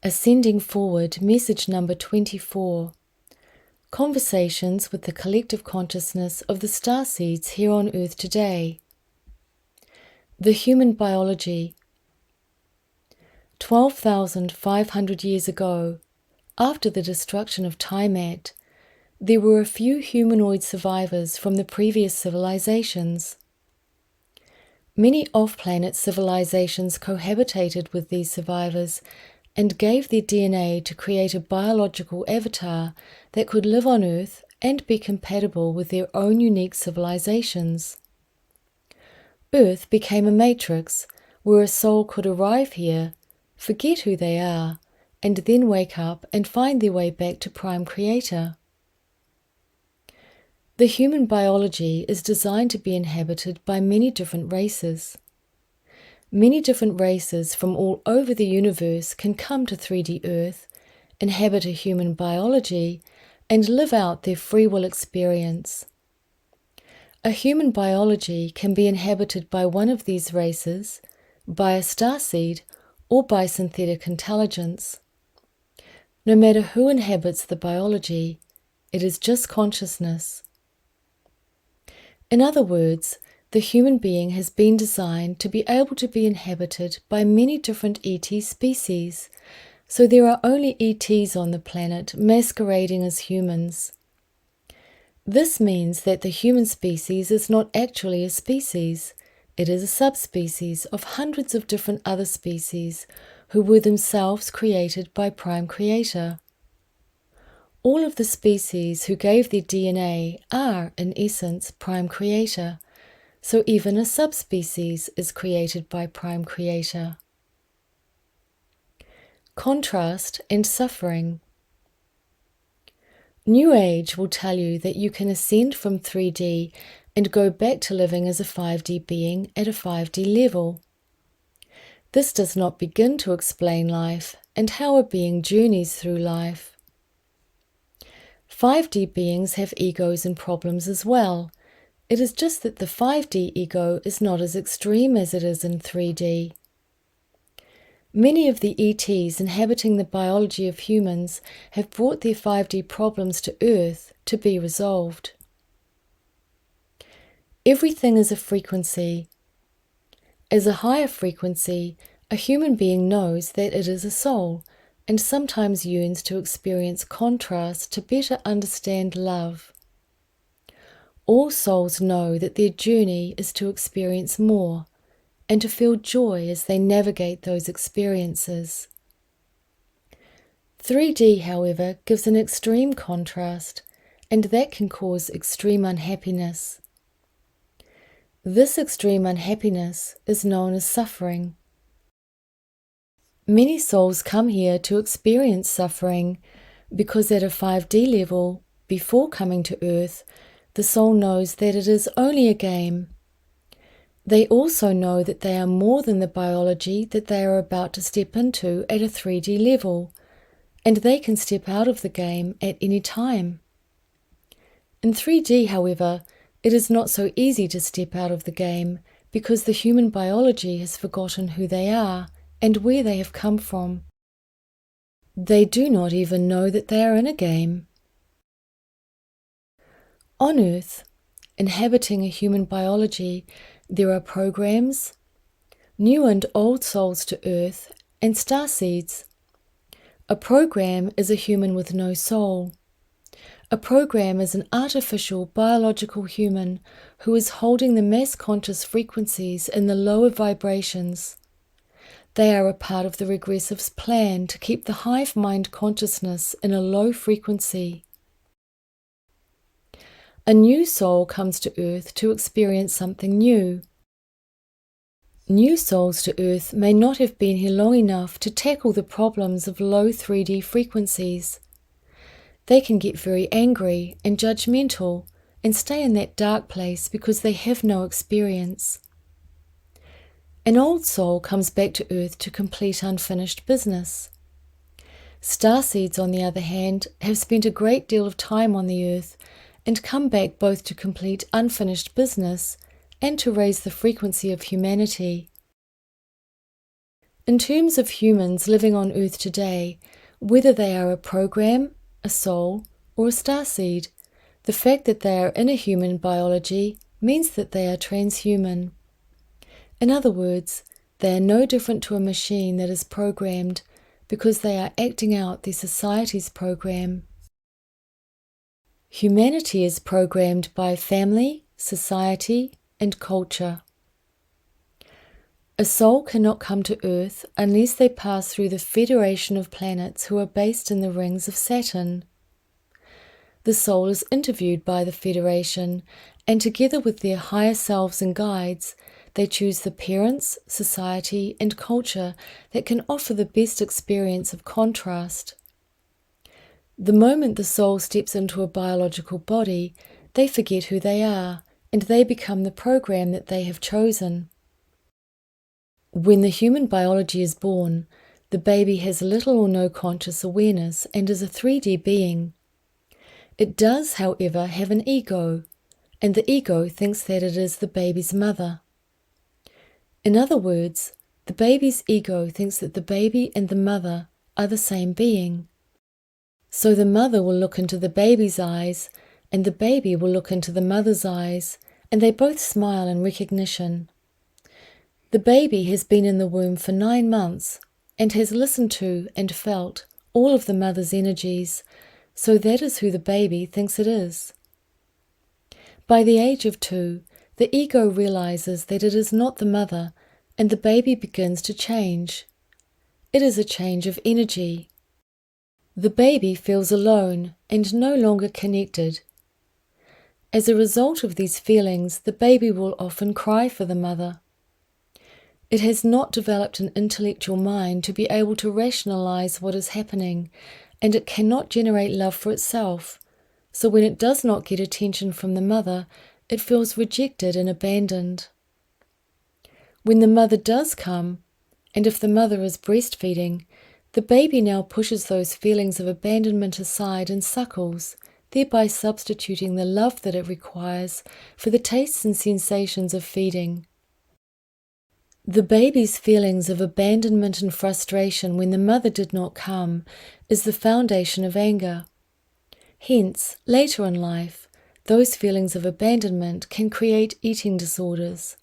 Ascending Forward, message number 24. Conversations with the collective consciousness of the starseeds here on Earth today. The human biology. 12,500 years ago, after the destruction of Tiamat, there were a few humanoid survivors from the previous civilizations. Many off-planet civilizations cohabitated with these survivors and gave their DNA to create a biological avatar that could live on Earth and be compatible with their own unique civilizations. Earth became a matrix where a soul could arrive here, forget who they are, and then wake up and find their way back to Prime Creator. The human biology is designed to be inhabited by many different races. Many different races from all over the universe can come to 3D Earth, inhabit a human biology, and live out their free will experience. A human biology can be inhabited by one of these races, by a starseed, or by synthetic intelligence. No matter who inhabits the biology, it is just consciousness. In other words, the human being has been designed to be able to be inhabited by many different ET species, so there are only ETs on the planet masquerading as humans. This means that the human species is not actually a species, it is a subspecies of hundreds of different other species who were themselves created by Prime Creator. All of the species who gave their DNA are, in essence, Prime Creator, so even a subspecies is created by Prime Creator. Contrast and suffering. New Age will tell you that you can ascend from 3D and go back to living as a 5D being at a 5D level. This does not begin to explain life and how a being journeys through life. 5D beings have egos and problems as well. It is just that the 5D ego is not as extreme as it is in 3D. Many of the ETs inhabiting the biology of humans have brought their 5D problems to Earth to be resolved. Everything is a frequency. As a higher frequency, a human being knows that it is a soul and sometimes yearns to experience contrast to better understand love. All souls know that their journey is to experience more and to feel joy as they navigate those experiences. 3D, however, gives an extreme contrast, and that can cause extreme unhappiness. This extreme unhappiness is known as suffering. Many souls come here to experience suffering because at a 5D level, before coming to Earth, the soul knows that it is only a game. They also know that they are more than the biology that they are about to step into at a 3D level, and they can step out of the game at any time. In 3D, however, it is not so easy to step out of the game because the human biology has forgotten who they are and where they have come from. They do not even know that they are in a game. On Earth, inhabiting a human biology, there are programs, new and old souls to Earth, and starseeds. A program is a human with no soul. A program is an artificial biological human who is holding the mass conscious frequencies in the lower vibrations. They are a part of the regressive's plan to keep the hive mind consciousness in a low frequency. A new soul comes to Earth to experience something new. New souls to Earth may not have been here long enough to tackle the problems of low 3D frequencies. They can get very angry and judgmental and stay in that dark place because they have no experience. An old soul comes back to Earth to complete unfinished business. Starseeds, on the other hand, have spent a great deal of time on the Earth and come back both to complete unfinished business and to raise the frequency of humanity. In terms of humans living on Earth today, whether they are a program, a soul, or a starseed, the fact that they are in a human biology means that they are transhuman. In other words, they are no different to a machine that is programmed because they are acting out their society's program. Humanity is programmed by family, society, and culture. A soul cannot come to Earth unless they pass through the Federation of planets who are based in the rings of Saturn. The soul is interviewed by the Federation, and together with their higher selves and guides, they choose the parents, society, and culture that can offer the best experience of contrast. The moment the soul steps into a biological body, they forget who they are, and they become the program that they have chosen. When the human biology is born, the baby has little or no conscious awareness and is a 3D being. It does, however, have an ego, and the ego thinks that it is the baby's mother. In other words, the baby's ego thinks that the baby and the mother are the same being. So the mother will look into the baby's eyes, and the baby will look into the mother's eyes, and they both smile in recognition. The baby has been in the womb for 9 months and has listened to and felt all of the mother's energies, so that is who the baby thinks it is. By the age of 2, the ego realizes that it is not the mother, and the baby begins to change. It is a change of energy. The baby feels alone and no longer connected. As a result of these feelings, the baby will often cry for the mother. It has not developed an intellectual mind to be able to rationalize what is happening, and it cannot generate love for itself. So when it does not get attention from the mother, it feels rejected and abandoned. When the mother does come, and if the mother is breastfeeding, the baby now pushes those feelings of abandonment aside and suckles, thereby substituting the love that it requires for the tastes and sensations of feeding. The baby's feelings of abandonment and frustration when the mother did not come is the foundation of anger. Hence, later in life, those feelings of abandonment can create eating disorders.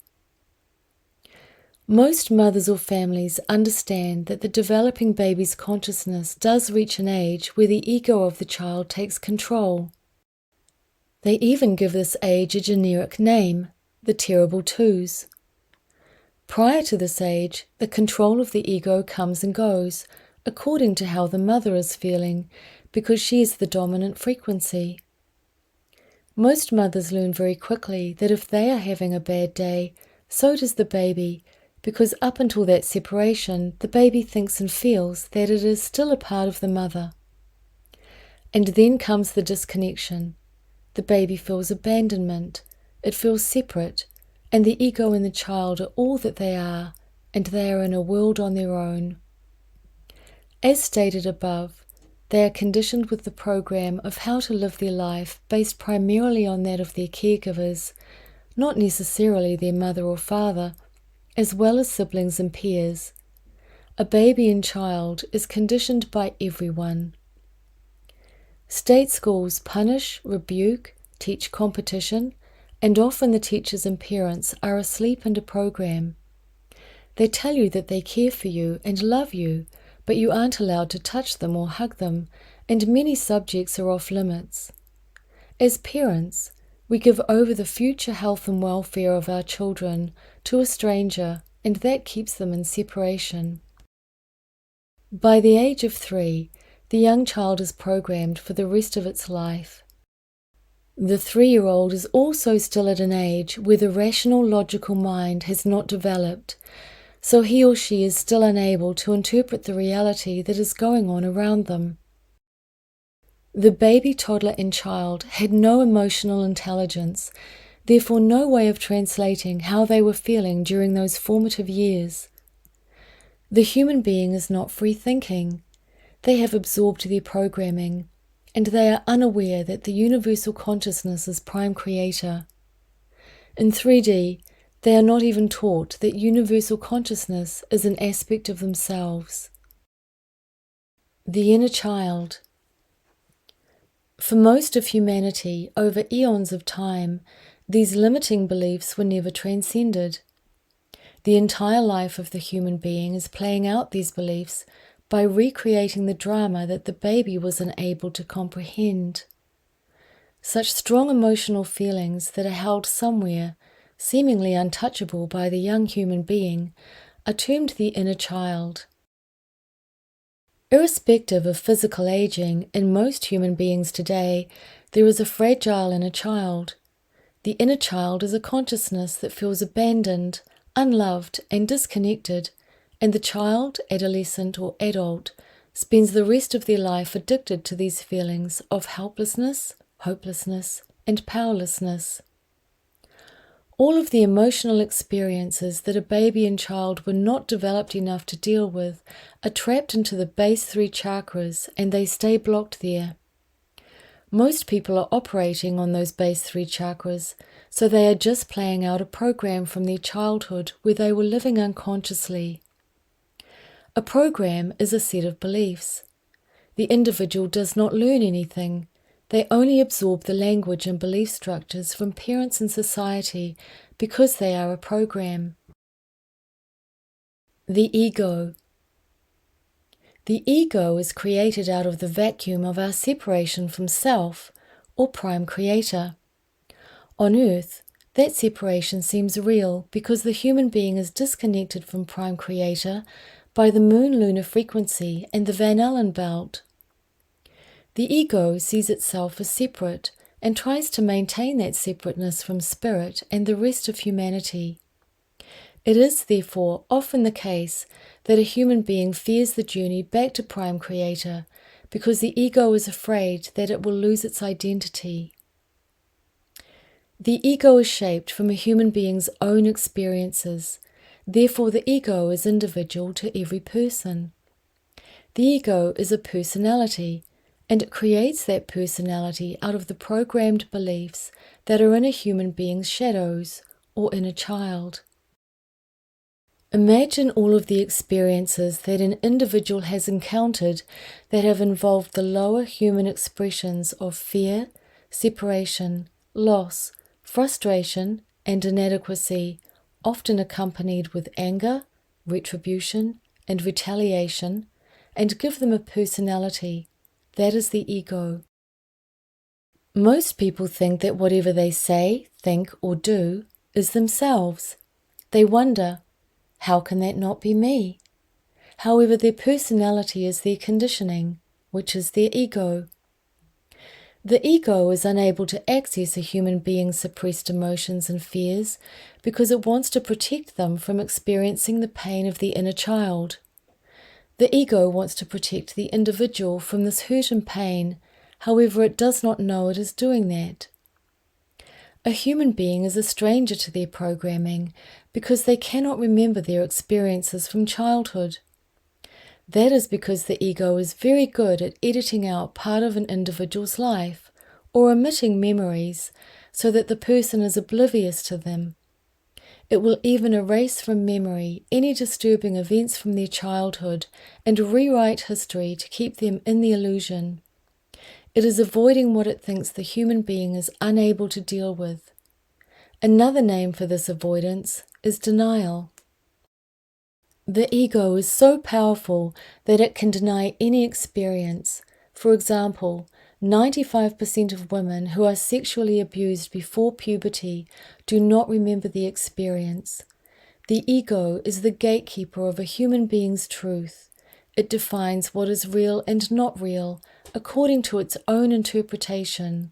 Most mothers or families understand that the developing baby's consciousness does reach an age where the ego of the child takes control. They even give this age a generic name, the terrible twos. Prior to this age, the control of the ego comes and goes, according to how the mother is feeling, because she is the dominant frequency. Most mothers learn very quickly that if they are having a bad day, so does the baby, because up until that separation, the baby thinks and feels that it is still a part of the mother. And then comes the disconnection. The baby feels abandonment, it feels separate, and the ego and the child are all that they are, and they are in a world on their own. As stated above, they are conditioned with the program of how to live their life based primarily on that of their caregivers, not necessarily their mother or father, as well as siblings and peers. A baby and child is conditioned by everyone. State schools punish, rebuke, teach competition, and often the teachers and parents are asleep under program. They tell you that they care for you and love you, but you aren't allowed to touch them or hug them, and many subjects are off limits. As parents, we give over the future health and welfare of our children to a stranger, and that keeps them in separation. By the age of 3, the young child is programmed for the rest of its life. The 3-year-old is also still at an age where the rational, logical mind has not developed, so he or she is still unable to interpret the reality that is going on around them. The baby, toddler, and child had no emotional intelligence, therefore no way of translating how they were feeling during those formative years. The human being is not free-thinking. They have absorbed their programming, and they are unaware that the universal consciousness is prime creator. In 3D, They are not even taught that universal consciousness is an aspect of themselves. The inner child. For most of humanity, over eons of time, these limiting beliefs were never transcended. The entire life of the human being is playing out these beliefs by recreating the drama that the baby was unable to comprehend. Such strong emotional feelings that are held somewhere, seemingly untouchable by the young human being, are termed the inner child. Irrespective of physical aging, in most human beings today, there is a fragile inner child. The inner child is a consciousness that feels abandoned, unloved, and disconnected, and the child, adolescent, or adult spends the rest of their life addicted to these feelings of helplessness, hopelessness, and powerlessness. All of the emotional experiences that a baby and child were not developed enough to deal with are trapped into the base 3 chakras, and they stay blocked there. Most people are operating on those base 3 chakras, so they are just playing out a program from their childhood where they were living unconsciously. A program is a set of beliefs. The individual does not learn anything. They only absorb the language and belief structures from parents and society because they are a program. The ego. The ego is created out of the vacuum of our separation from self, or prime creator. On Earth, that separation seems real because the human being is disconnected from prime creator by the moon-lunar frequency and the Van Allen belt. The ego sees itself as separate and tries to maintain that separateness from spirit and the rest of humanity. It is, therefore, often the case that a human being fears the journey back to Prime Creator because the ego is afraid that it will lose its identity. The ego is shaped from a human being's own experiences. Therefore, the ego is individual to every person. The ego is a personality, and it creates that personality out of the programmed beliefs that are in a human being's shadows or inner child. Imagine all of the experiences that an individual has encountered that have involved the lower human expressions of fear, separation, loss, frustration, and inadequacy, often accompanied with anger, retribution, and retaliation, and give them a personality. That is the ego. Most people think that whatever they say, think, or do is themselves. They wonder, how can that not be me? However, their personality is their conditioning, which is their ego. The ego is unable to access a human being's suppressed emotions and fears because it wants to protect them from experiencing the pain of the inner child. The ego wants to protect the individual from this hurt and pain, however, it does not know it is doing that. A human being is a stranger to their programming because they cannot remember their experiences from childhood. That is because the ego is very good at editing out part of an individual's life or omitting memories so that the person is oblivious to them. It will even erase from memory any disturbing events from their childhood and rewrite history to keep them in the illusion. It is avoiding what it thinks the human being is unable to deal with. Another name for this avoidance is denial. The ego is so powerful that it can deny any experience. For example, 95% of women who are sexually abused before puberty do not remember the experience. The ego is the gatekeeper of a human being's truth. It defines what is real and not real according to its own interpretation.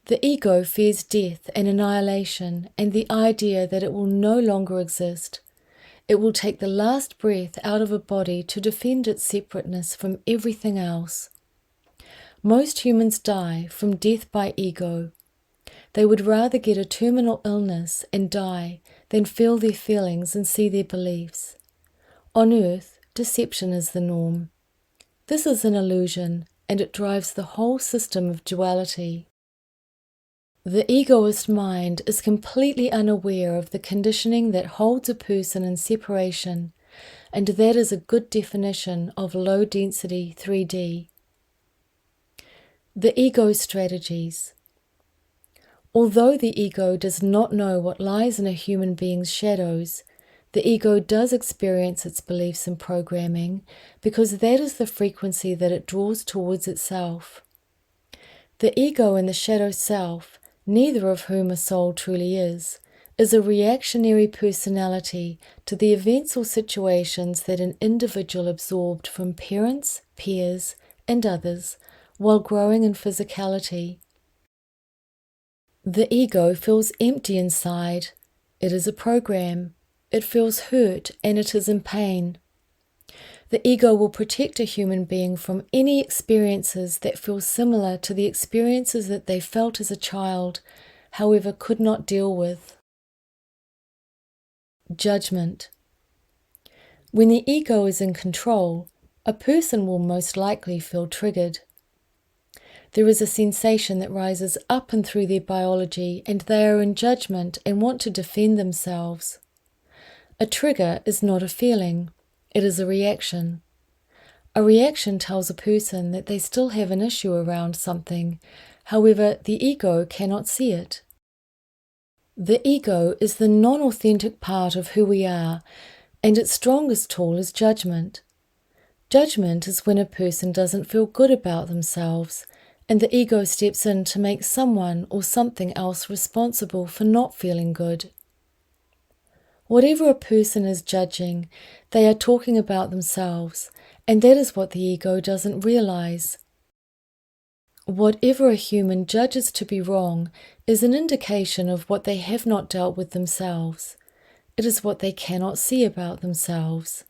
The ego fears death and annihilation and the idea that it will no longer exist. It will take the last breath out of a body to defend its separateness from everything else. Most humans die from death by ego. They would rather get a terminal illness and die than feel their feelings and see their beliefs. On Earth, deception is the norm. This is an illusion, and it drives the whole system of duality. The egoist mind is completely unaware of the conditioning that holds a person in separation, and that is a good definition of low-density 3D. The ego strategies. Although the ego does not know what lies in a human being's shadows, the ego does experience its beliefs and programming because that is the frequency that it draws towards itself. The ego and the shadow self, neither of whom a soul truly is a reactionary personality to the events or situations that an individual absorbed from parents, peers, and others while growing in physicality. The ego feels empty inside. It is a program. It feels hurt and it is in pain. The ego will protect a human being from any experiences that feel similar to the experiences that they felt as a child, however could not deal with. Judgment. When the ego is in control, a person will most likely feel triggered. There is a sensation that rises up and through their biology, and they are in judgment and want to defend themselves. A trigger is not a feeling, it is a reaction. A reaction tells a person that they still have an issue around something, however, the ego cannot see it. The ego is the non-authentic part of who we are, and its strongest tool is judgment. Judgment is when a person doesn't feel good about themselves, and the ego steps in to make someone or something else responsible for not feeling good. Whatever a person is judging, they are talking about themselves, and that is what the ego doesn't realize. Whatever a human judges to be wrong is an indication of what they have not dealt with themselves. It is what they cannot see about themselves.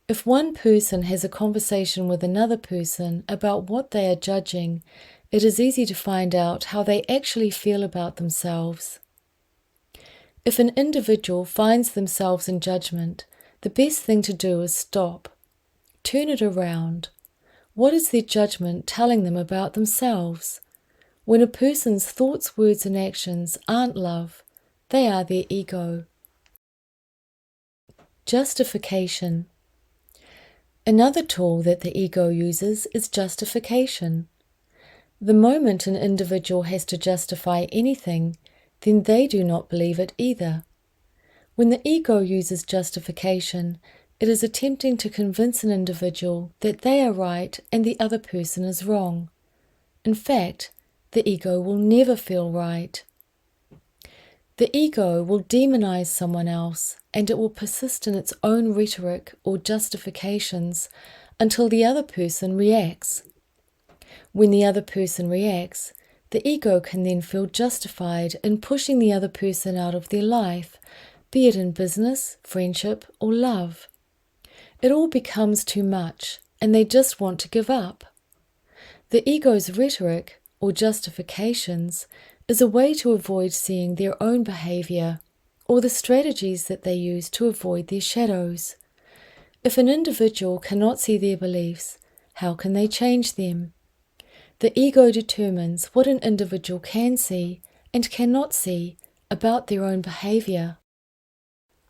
If one person has a conversation with another person about what they are judging, it is easy to find out how they actually feel about themselves. If an individual finds themselves in judgment, the best thing to do is stop. Turn it around. What is their judgment telling them about themselves? When a person's thoughts, words, and actions aren't love, they are their ego. Justification. Another tool that the ego uses is justification. The moment an individual has to justify anything, then they do not believe it either. When the ego uses justification, it is attempting to convince an individual that they are right and the other person is wrong. In fact, the ego will never feel right. The ego will demonize someone else, and it will persist in its own rhetoric or justifications until the other person reacts. When the other person reacts, the ego can then feel justified in pushing the other person out of their life, be it in business, friendship, or love. It all becomes too much, and they just want to give up. The ego's rhetoric, or justifications, is a way to avoid seeing their own behavior, or the strategies that they use to avoid their shadows. If an individual cannot see their beliefs, how can they change them? The ego determines what an individual can see and cannot see about their own behavior.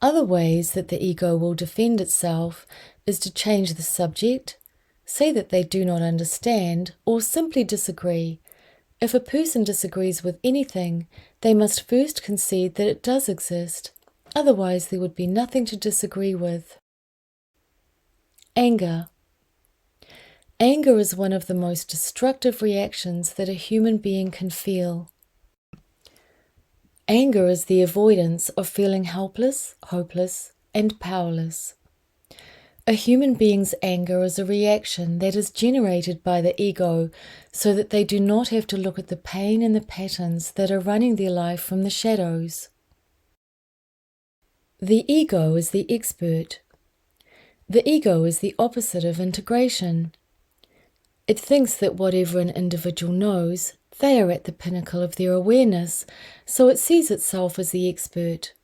Other ways that the ego will defend itself is to change the subject, say that they do not understand, or simply disagree. If a person disagrees with anything, they must first concede that it does exist, otherwise there would be nothing to disagree with. Anger. Anger is one of the most destructive reactions that a human being can feel. Anger is the avoidance of feeling helpless, hopeless, and powerless. A human being's anger is a reaction that is generated by the ego so that they do not have to look at the pain and the patterns that are running their life from the shadows. The ego is the expert. The ego is the opposite of integration. It thinks that whatever an individual knows, they are at the pinnacle of their awareness, so it sees itself as the expert.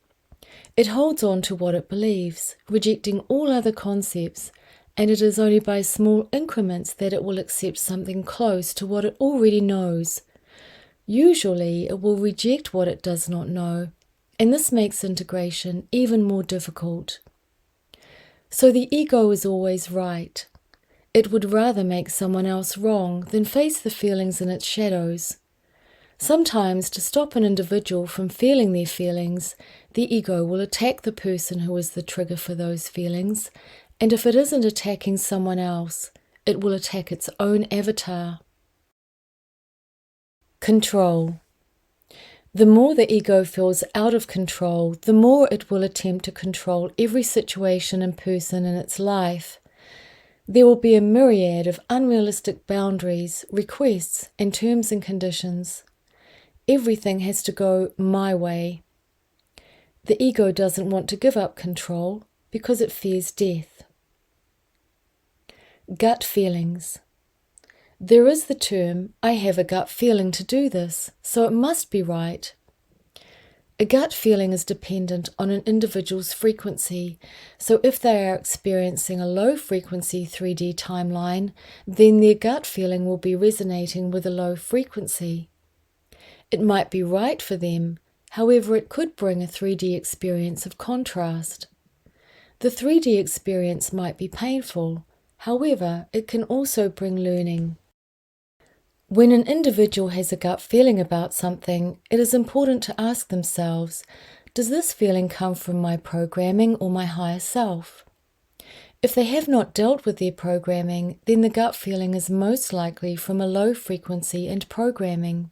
It holds on to what it believes, rejecting all other concepts, and it is only by small increments that it will accept something close to what it already knows. Usually, it will reject what it does not know, and this makes integration even more difficult. So the ego is always right. It would rather make someone else wrong than face the feelings in its shadows. Sometimes, to stop an individual from feeling their feelings, the ego will attack the person who is the trigger for those feelings, and if it isn't attacking someone else, it will attack its own avatar. Control. The more the ego feels out of control, the more it will attempt to control every situation and person in its life. There will be a myriad of unrealistic boundaries, requests, and terms and conditions. Everything has to go my way. The ego doesn't want to give up control because it fears death. Gut feelings. There is the term, I have a gut feeling to do this, so it must be right. A gut feeling is dependent on an individual's frequency, so if they are experiencing a low frequency 3D timeline, then their gut feeling will be resonating with a low frequency. It might be right for them, however it could bring a 3D experience of contrast. The 3D experience might be painful, however it can also bring learning. When an individual has a gut feeling about something, it is important to ask themselves, does this feeling come from my programming or my higher self? If they have not dealt with their programming, then the gut feeling is most likely from a low frequency and programming.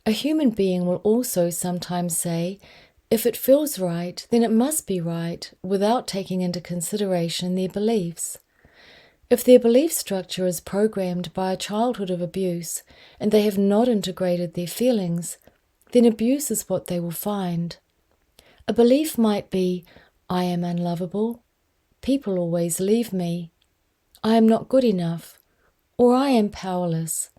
A human being will also sometimes say, if it feels right, then it must be right, without taking into consideration their beliefs. If their belief structure is programmed by a childhood of abuse and they have not integrated their feelings, then abuse is what they will find. A belief might be, I am unlovable, people always leave me, I am not good enough, or I am powerless.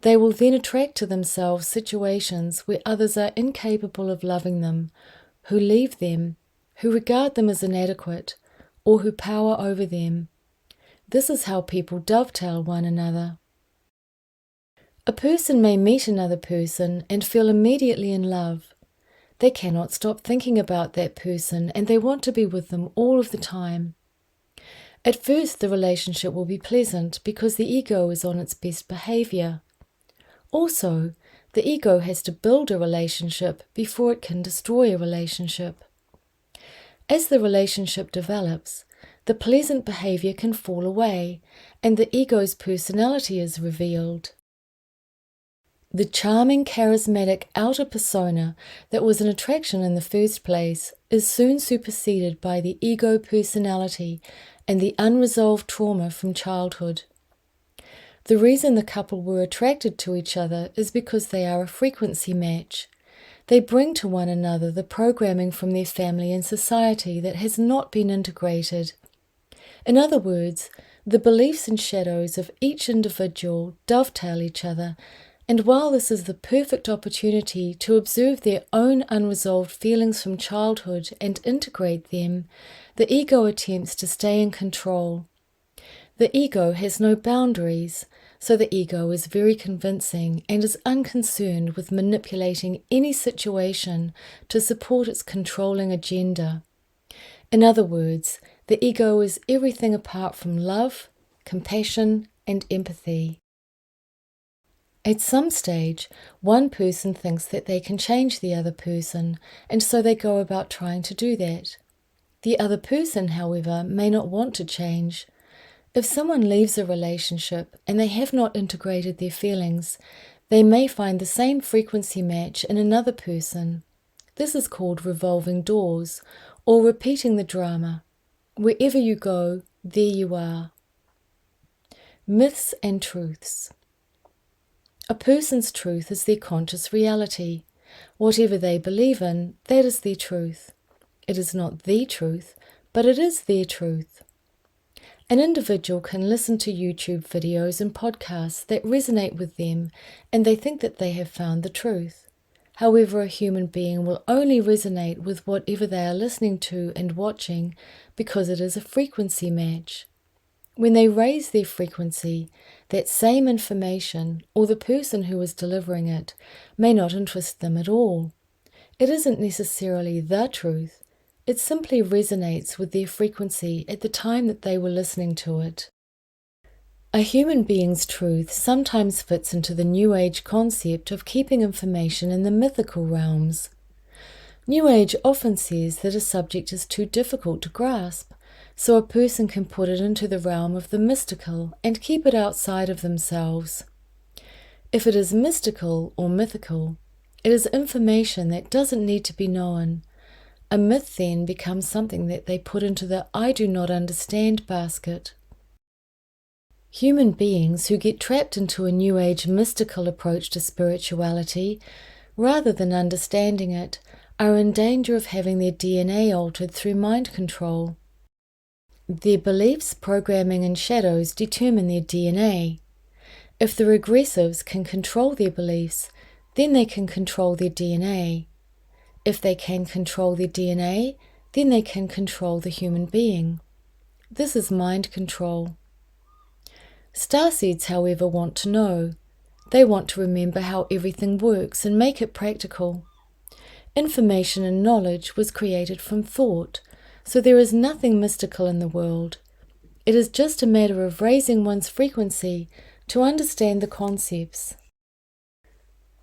They will then attract to themselves situations where others are incapable of loving them, who leave them, who regard them as inadequate, or who power over them. This is how people dovetail one another. A person may meet another person and feel immediately in love. They cannot stop thinking about that person and they want to be with them all of the time. At first, the relationship will be pleasant because the ego is on its best behavior. Also, the ego has to build a relationship before it can destroy a relationship. As the relationship develops, the pleasant behavior can fall away, and the ego's personality is revealed. The charming, charismatic outer persona that was an attraction in the first place is soon superseded by the ego personality and the unresolved trauma from childhood. The reason the couple were attracted to each other is because they are a frequency match. They bring to one another the programming from their family and society that has not been integrated. In other words, the beliefs and shadows of each individual dovetail each other, and while this is the perfect opportunity to observe their own unresolved feelings from childhood and integrate them, the ego attempts to stay in control. The ego has no boundaries, so the ego is very convincing and is unconcerned with manipulating any situation to support its controlling agenda. In other words, the ego is everything apart from love, compassion, and empathy. At some stage, one person thinks that they can change the other person, and so they go about trying to do that. The other person, however, may not want to change. If someone leaves a relationship and they have not integrated their feelings, they may find the same frequency match in another person. This is called revolving doors, or repeating the drama. Wherever you go, there you are. Myths and truths. A person's truth is their conscious reality. Whatever they believe in, that is their truth. It is not the truth, but it is their truth. An individual can listen to YouTube videos and podcasts that resonate with them, and they think that they have found the truth. However, a human being will only resonate with whatever they are listening to and watching because it is a frequency match. When they raise their frequency, that same information, or the person who is delivering it, may not interest them at all. It isn't necessarily the truth. It simply resonates with their frequency at the time that they were listening to it. A human being's truth sometimes fits into the New Age concept of keeping information in the mythical realms. New Age often says that a subject is too difficult to grasp, so a person can put it into the realm of the mystical and keep it outside of themselves. If it is mystical or mythical, it is information that doesn't need to be known. A myth then becomes something that they put into the I do not understand basket. Human beings who get trapped into a New Age mystical approach to spirituality, rather than understanding it, are in danger of having their DNA altered through mind control. Their beliefs, programming, and shadows determine their DNA. If the regressives can control their beliefs, then they can control their DNA. If they can control their DNA, then they can control the human being. This is mind control. Starseeds, however, want to know. They want to remember how everything works and make it practical. Information and knowledge was created from thought, so there is nothing mystical in the world. It is just a matter of raising one's frequency to understand the concepts.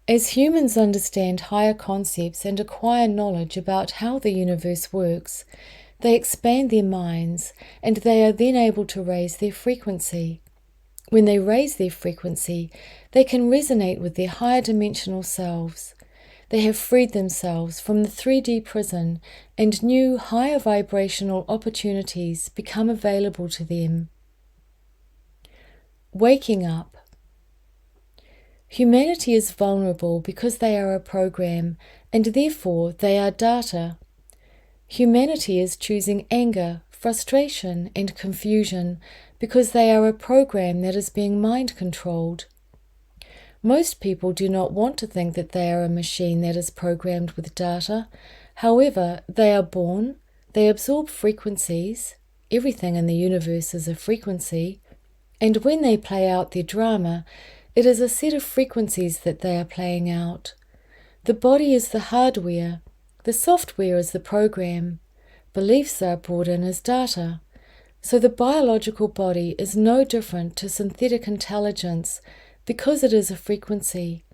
As humans understand higher concepts and acquire knowledge about how the universe works, they expand their minds and they are then able to raise their frequency. When they raise their frequency, they can resonate with their higher dimensional selves. They have freed themselves from the 3D prison and new, higher vibrational opportunities become available to them. Waking up. Humanity is vulnerable because they are a program, and therefore they are data. Humanity is choosing anger, frustration, and confusion because they are a program that is being mind-controlled. Most people do not want to think that they are a machine that is programmed with data. However, they are born, they absorb frequencies, everything in the universe is a frequency, and when they play out their drama, it is a set of frequencies that they are playing out. The body is the hardware, the software is the program, beliefs are brought in as data. So the biological body is no different to synthetic intelligence because it is a frequency.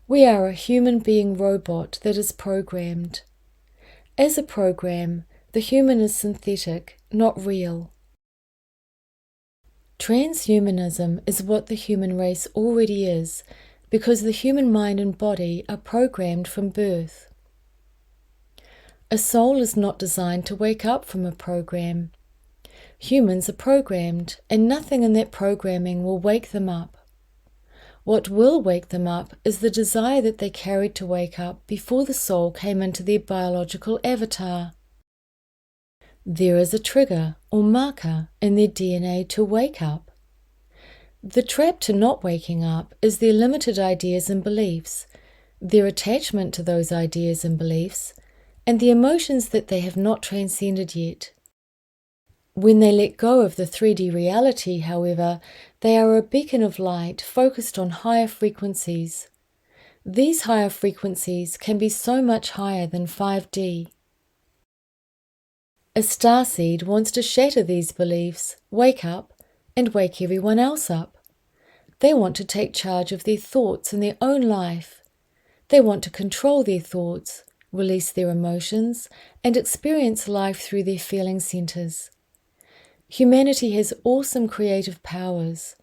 We are a human being robot that is programmed. As a program, the human is synthetic, not real. Transhumanism is what the human race already is because the human mind and body are programmed from birth. A soul is not designed to wake up from a program. Humans are programmed, and nothing in that programming will wake them up. What will wake them up is the desire that they carried to wake up before the soul came into their biological avatar. There is a trigger or marker in their DNA to wake up. The trap to not waking up is their limited ideas and beliefs, their attachment to those ideas and beliefs, and the emotions that they have not transcended yet. When they let go of the 3D reality, however, they are a beacon of light focused on higher frequencies. These higher frequencies can be so much higher than 5D. A starseed wants to shatter these beliefs, wake up, and wake everyone else up. They want to take charge of their thoughts and their own life. They want to control their thoughts, release their emotions, and experience life through their feeling centers. Humanity has awesome creative powers.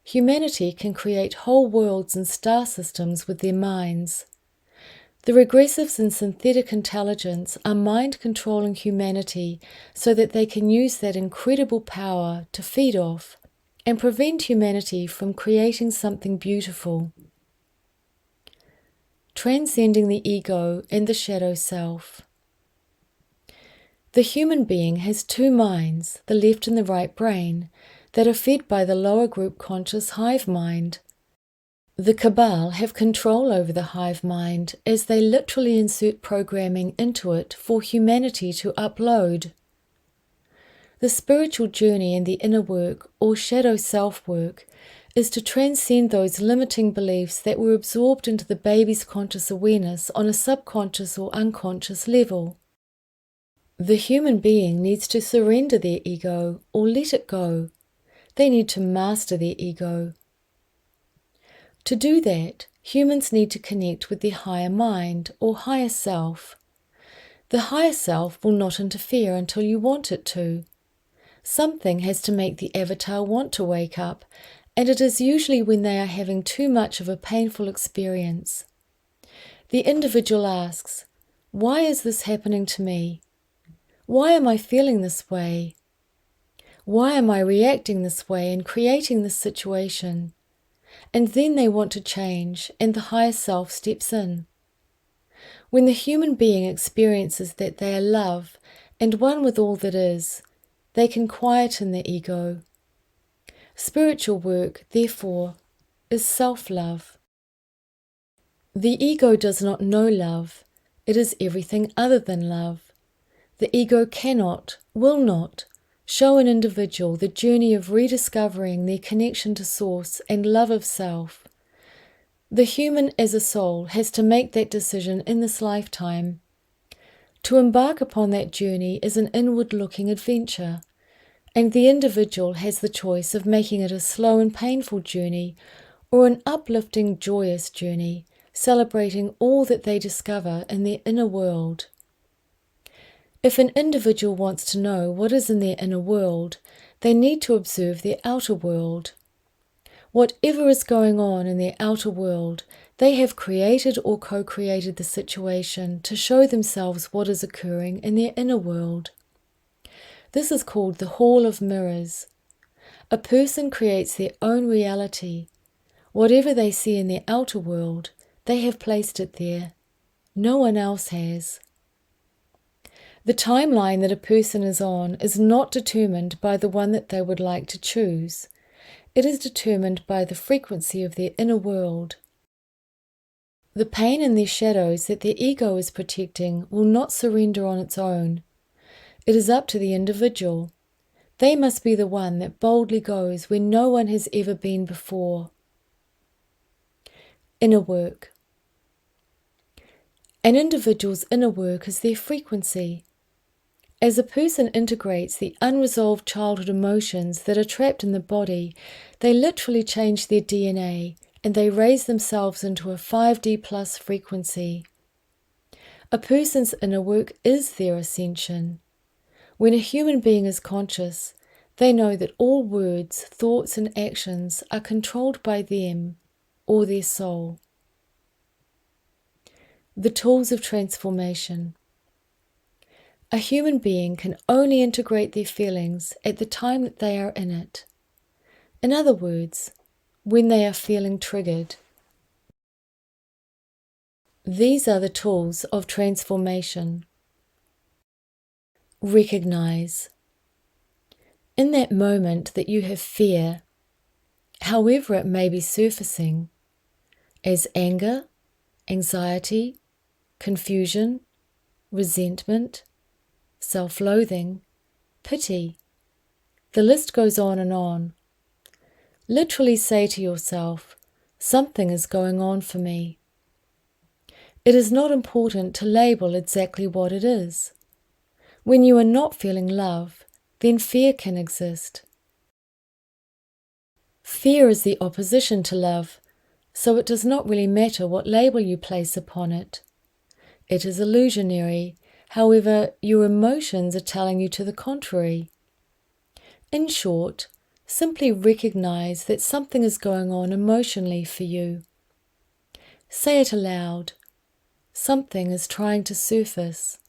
Humanity can create whole worlds and star systems with their minds. The regressives in synthetic intelligence are mind-controlling humanity so that they can use that incredible power to feed off and prevent humanity from creating something beautiful. Transcending the ego and the shadow self. The human being has two minds, the left and the right brain, that are fed by the lower group conscious hive mind. The Cabal have control over the hive mind as they literally insert programming into it for humanity to upload. The spiritual journey and the inner work, or shadow self-work, is to transcend those limiting beliefs that were absorbed into the baby's conscious awareness on a subconscious or unconscious level. The human being needs to surrender their ego or let it go. They need to master their ego. To do that, humans need to connect with their higher mind or higher self. The higher self will not interfere until you want it to. Something has to make the avatar want to wake up, and it is usually when they are having too much of a painful experience. The individual asks, "Why is this happening to me? Why am I feeling this way? Why am I reacting this way and creating this situation?" And then they want to change, and the higher self steps in. When the human being experiences that they are love and one with all that is, they can quieten their ego. Spiritual work, therefore, is self-love. The ego does not know love. It is everything other than love. The ego cannot, will not, show an individual the journey of rediscovering their connection to Source and love of self. The human as a soul has to make that decision in this lifetime. To embark upon that journey is an inward-looking adventure, and the individual has the choice of making it a slow and painful journey or an uplifting, joyous journey, celebrating all that they discover in their inner world. If an individual wants to know what is in their inner world, they need to observe their outer world. Whatever is going on in their outer world, they have created or co-created the situation to show themselves what is occurring in their inner world. This is called the Hall of Mirrors. A person creates their own reality. Whatever they see in their outer world, they have placed it there. No one else has. The timeline that a person is on is not determined by the one that they would like to choose. It is determined by the frequency of their inner world. The pain in their shadows that their ego is protecting will not surrender on its own. It is up to the individual. They must be the one that boldly goes where no one has ever been before. Inner work. An individual's inner work is their frequency. As a person integrates the unresolved childhood emotions that are trapped in the body, they literally change their DNA and they raise themselves into a 5D plus frequency. A person's inner work is their ascension. When a human being is conscious, they know that all words, thoughts, and actions are controlled by them or their soul. The tools of transformation. A human being can only integrate their feelings at the time that they are in it. In other words, when they are feeling triggered. These are the tools of transformation. Recognize. In that moment that you have fear, however it may be surfacing, as anger, anxiety, confusion, resentment, self-loathing, pity. The list goes on and on. Literally say to yourself, something is going on for me. It is not important to label exactly what it is. When you are not feeling love, then fear can exist. Fear is the opposition to love, so it does not really matter what label you place upon it. It is illusionary. However, your emotions are telling you to the contrary. In short, simply recognize that something is going on emotionally for you. Say it aloud. Something is trying to surface.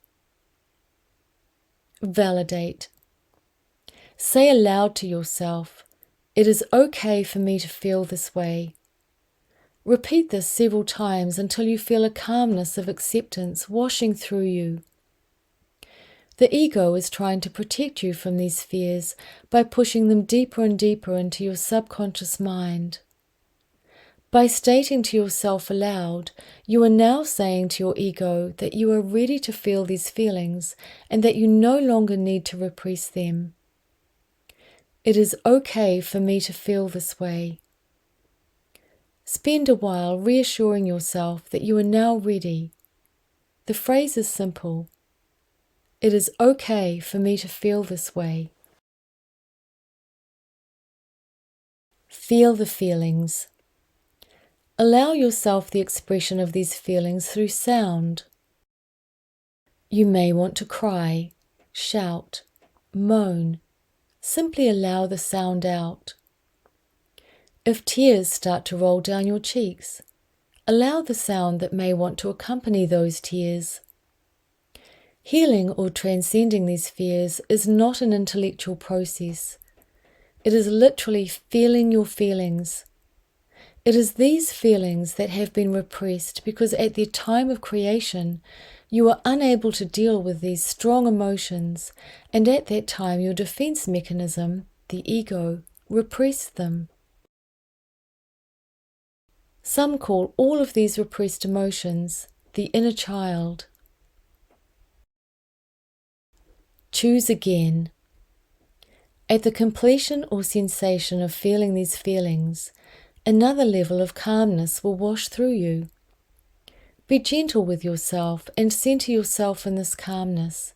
Validate. Say aloud to yourself, "It is okay for me to feel this way." Repeat this several times until you feel a calmness of acceptance washing through you. The ego is trying to protect you from these fears by pushing them deeper and deeper into your subconscious mind. By stating to yourself aloud, you are now saying to your ego that you are ready to feel these feelings and that you no longer need to repress them. It is okay for me to feel this way. Spend a while reassuring yourself that you are now ready. The phrase is simple. It is okay for me to feel this way. Feel the feelings. Allow yourself the expression of these feelings through sound. You may want to cry, shout, moan. Simply allow the sound out. If tears start to roll down your cheeks, allow the sound that may want to accompany those tears. Healing or transcending these fears is not an intellectual process. It is literally feeling your feelings. It is these feelings that have been repressed because at the time of creation, you were unable to deal with these strong emotions, and at that time your defense mechanism, the ego, repressed them. Some call all of these repressed emotions the inner child. Choose again. At the completion or sensation of feeling these feelings, another level of calmness will wash through you. Be gentle with yourself and center yourself in this calmness,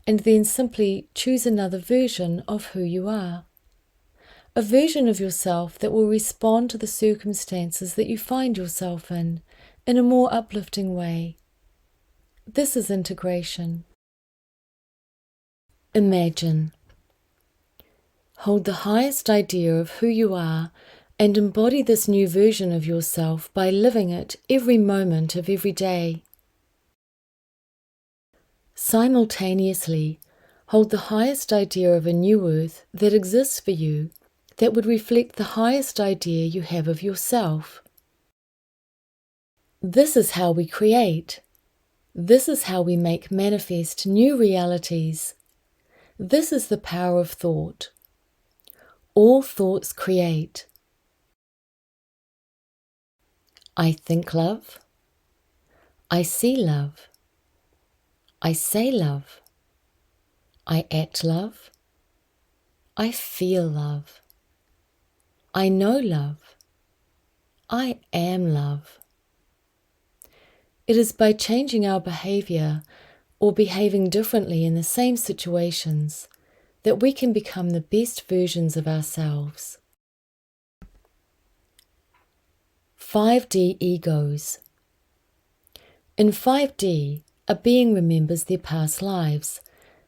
and then simply choose another version of who you are. A version of yourself that will respond to the circumstances that you find yourself in a more uplifting way. This is integration. Imagine. Hold the highest idea of who you are and embody this new version of yourself by living it every moment of every day. Simultaneously, hold the highest idea of a new earth that exists for you, that would reflect the highest idea you have of yourself. This is how we create. This is how we make manifest new realities. This is the power of thought. All thoughts create. I think love. I see love. I say love. I act love. I feel love. I know love. I am love. It is by changing our behavior or behaving differently in the same situations that we can become the best versions of ourselves. 5D egos. In 5D, a being remembers their past lives.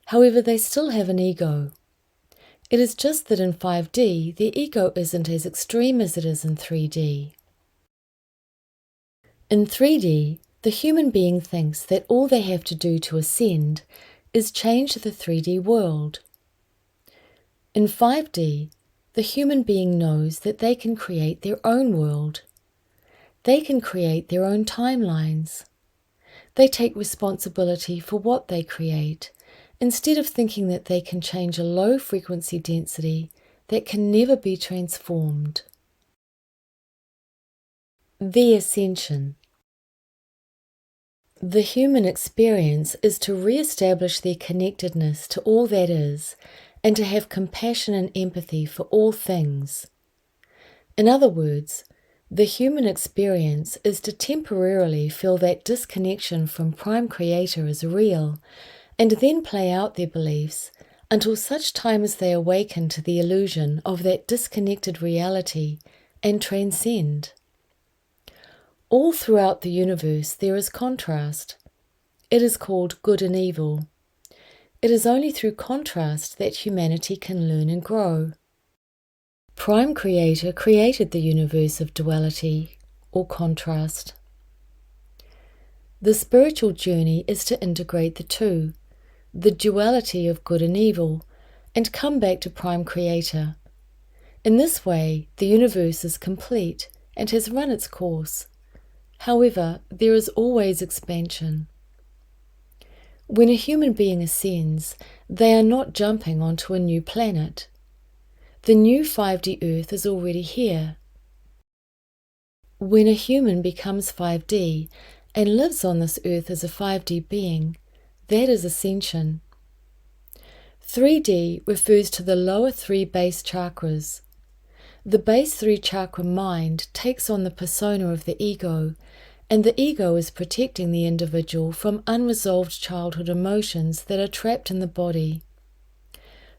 However, they still have an ego. It is just that in 5D, their ego isn't as extreme as it is in 3D. In 3D, the human being thinks that all they have to do to ascend is change the 3D world. In 5D, the human being knows that they can create their own world. They can create their own timelines. They take responsibility for what they create, instead of thinking that they can change a low-frequency density that can never be transformed. The Ascension. The human experience is to re-establish their connectedness to all that is, and to have compassion and empathy for all things. In other words, the human experience is to temporarily feel that disconnection from Prime Creator is real, and then play out their beliefs until such time as they awaken to the illusion of that disconnected reality and transcend. All throughout the universe there is contrast. It is called good and evil. It is only through contrast that humanity can learn and grow. Prime Creator created the universe of duality, or contrast. The spiritual journey is to integrate the two, the duality of good and evil, and come back to Prime Creator. In this way, the universe is complete and has run its course. However, there is always expansion. When a human being ascends, they are not jumping onto a new planet. The new 5D Earth is already here. When a human becomes 5D and lives on this earth as a 5D being, that is ascension. 3D refers to the lower 3 base chakras. The base 3 chakra mind takes on the persona of the ego, and the ego is protecting the individual from unresolved childhood emotions that are trapped in the body.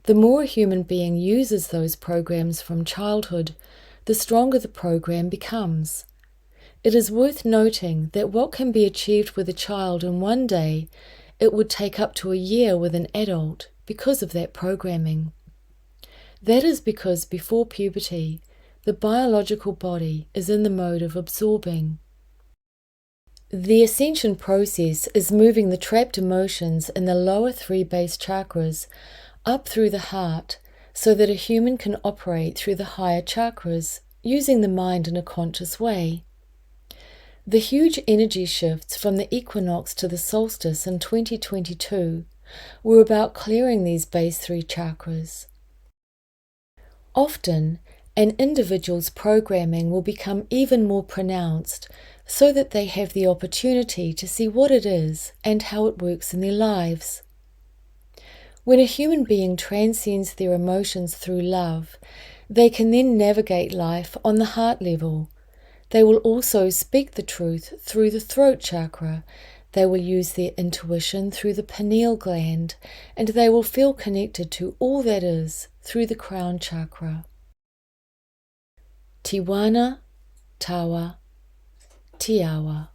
The more a human being uses those programs from childhood, the stronger the program becomes. It is worth noting that what can be achieved with a child in one day, it would take up to a year with an adult because of that programming. That is because before puberty, the biological body is in the mode of absorbing. The Ascension process is moving the trapped emotions in the lower 3 base chakras up through the heart so that a human can operate through the higher chakras, using the mind in a conscious way. The huge energy shifts from the equinox to the solstice in 2022 were about clearing these base 3 chakras. Often, an individual's programming will become even more pronounced so that they have the opportunity to see what it is and how it works in their lives. When a human being transcends their emotions through love, they can then navigate life on the heart level. They will also speak the truth through the throat chakra. They will use their intuition through the pineal gland, and they will feel connected to all that is through the crown chakra. Tiwana, Tawa, Tiawa.